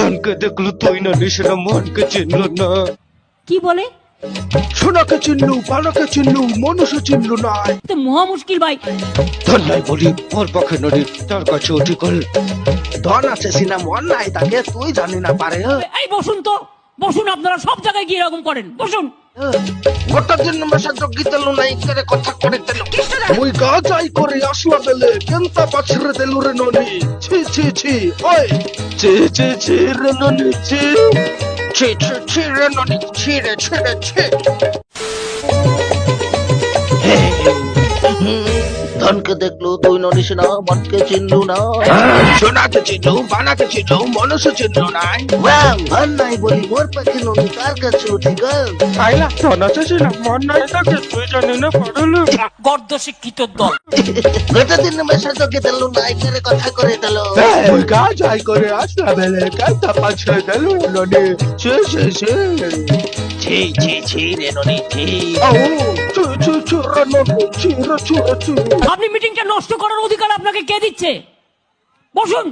ধনকে দেখলো তুই না নিশানা মনকে চিনল না। কি বলে? সোনাকে চিনলু, পানাকে চিনলু, মনুষ্য চিনলু নাই। তো মহা মুশকিল ভাই। ধন নাই বলি ওর পক্ষে নদী তার কাছে উঠি কল। ধন আছে সিনা মন নাই তাকে তুই জানি না পারে। এই বসুন তো, বসুন। আপনারা সব জায়গায় গিয়ে এরকম করেন, বসুন। গোটা দিন মেশা যোগ্যি তেলু নাই করে কথা করে তেলু মুই গা যাই করে আসলা বেলে কেনতা পাছরে দেলু রে ননি। ছি ছি ছি ওই ছি ছি ছি রে ননি ছি ছি ছি ছি রে ননি ছি রে ছি রে ছি। ধনকে দেখলো তুই ননিস না মনকে চিনলু না। সোনাকে চিনলু, পানাকে চিনলু, মনুষ্য চিনলু নাই। ধন নাই বলি মোর পাখি ননি তার কাছে উঠি গল। আইলা ধন আছে সিনা মন নাই তাকে তুই জানি না পারলু। গর্দ শিক্ষিত দল। গোটা দিন মেশা যোগ্যি তেলু নাই করে কথা করে তেলো। মুই গা যাই করে আসলা বেলে কেনতা পাছরে দেলু রে ননি। ছি ছি ছি ছি ছি ছি রে ননি ছি। আও ছি ছি ছি রে ননি ছি রে ছি রে ছি। আপনি মিটিংটা নষ্ট করার অধিকার আপনাকে কে দিচ্ছে? বসুন।